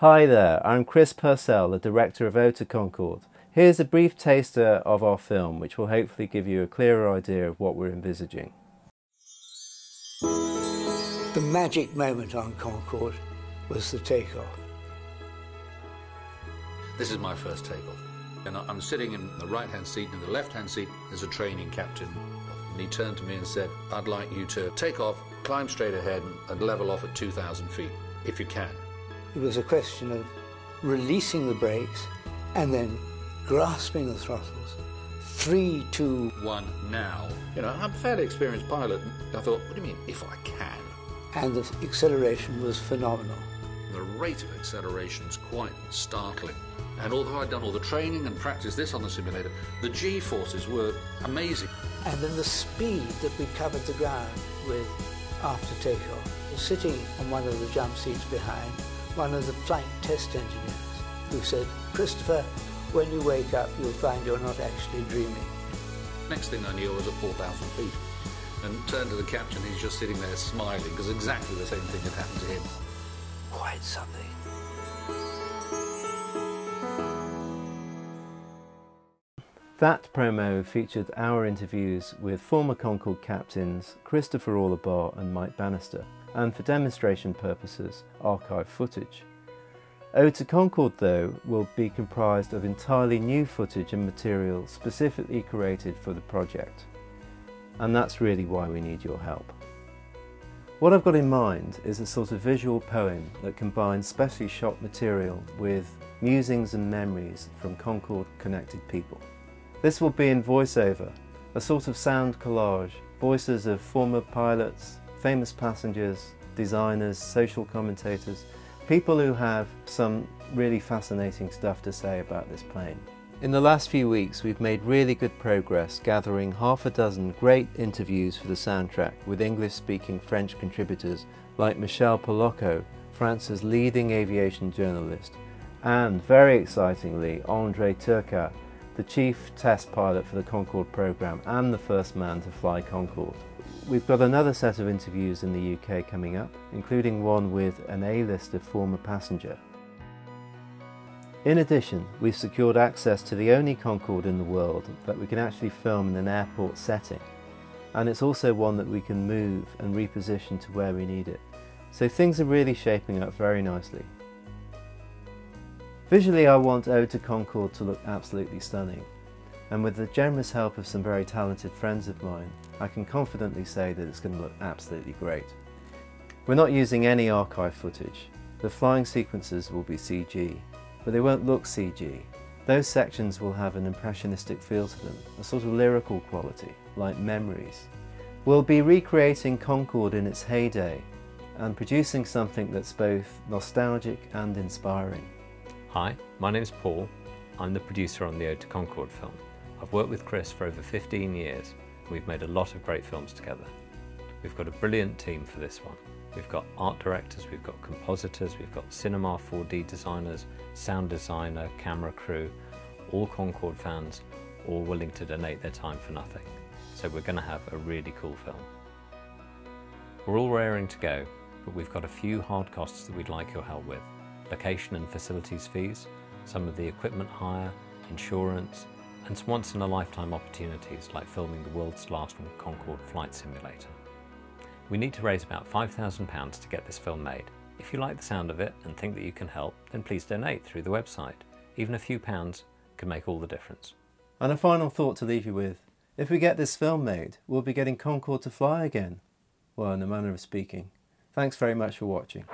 Hi there, I'm Chris Purcell, the director of Ode to Concorde. Here's a brief taster of our film, which will hopefully give you a clearer idea of what we're envisaging. The magic moment on Concorde was the takeoff. This is my first takeoff, and I'm sitting in the right-hand seat, and in the left-hand seat there's a training captain. And he turned to me and said, "I'd like you to take off, climb straight ahead and level off at 2,000 feet, if you can." It was a question of releasing the brakes and then grasping the throttles. 3, 2, 1, now. You know, I'm a fairly experienced pilot, and I thought, what do you mean, if I can? and the acceleration was phenomenal. The rate of acceleration is quite startling. And although I'd done all the training and practiced this on the simulator, the G-forces were amazing. And then the speed that we covered the ground with after takeoff. Sitting on one of the jump seats behind, one of the flight test engineers, who said, "Christopher, when you wake up, you'll find you're not actually dreaming." Next thing I knew, I was at 4,000 feet. And turned to the captain, he's just sitting there smiling, because exactly the same thing had happened to him. Quite something. That promo featured our interviews with former Concorde captains Christopher Allabar and Mike Bannister, and for demonstration purposes, archive footage. Ode to Concorde, though, will be comprised of entirely new footage and material specifically created for the project. And that's really why we need your help. What I've got in mind is a sort of visual poem that combines specially shot material with musings and memories from Concorde connected people. This will be in voiceover, a sort of sound collage, voices of former pilots, famous passengers, designers, social commentators, people who have some really fascinating stuff to say about this plane. In the last few weeks we've made really good progress gathering half a dozen great interviews for the soundtrack with English-speaking French contributors like Michel Polocco, France's leading aviation journalist, and very excitingly André Turcat, the chief test pilot for the Concorde program and the first man to fly Concorde. We've got another set of interviews in the UK coming up, including one with an A-lister former passenger. In addition, we've secured access to the only Concorde in the world that we can actually film in an airport setting, and it's also one that we can move and reposition to where we need it. So things are really shaping up very nicely. Visually, I want Ode to Concorde to look absolutely stunning, and with the generous help of some very talented friends of mine, I can confidently say that it's going to look absolutely great. We're not using any archive footage. The flying sequences will be CG, but they won't look CG. Those sections will have an impressionistic feel to them, a sort of lyrical quality, like memories. We'll be recreating Concorde in its heyday and producing something that's both nostalgic and inspiring. Hi, my name's Paul. I'm the producer on the Ode to Concorde film. I've worked with Chris for over 15 years. We've made a lot of great films together. We've got a brilliant team for this one. We've got art directors, we've got compositors, we've got cinema 4D designers, sound designer, camera crew, all Concorde fans, all willing to donate their time for nothing. So we're going to have a really cool film. We're all raring to go, but we've got a few hard costs that we'd like your help with. Location and facilities fees, some of the equipment hire, insurance, and some once-in-a-lifetime opportunities like filming the world's last Concorde flight simulator. We need to raise about £5,000 to get this film made. If you like the sound of it and think that you can help, then please donate through the website. Even a few pounds can make all the difference. And a final thought to leave you with. If we get this film made, we'll be getting Concorde to fly again. Well, in a manner of speaking. Thanks very much for watching.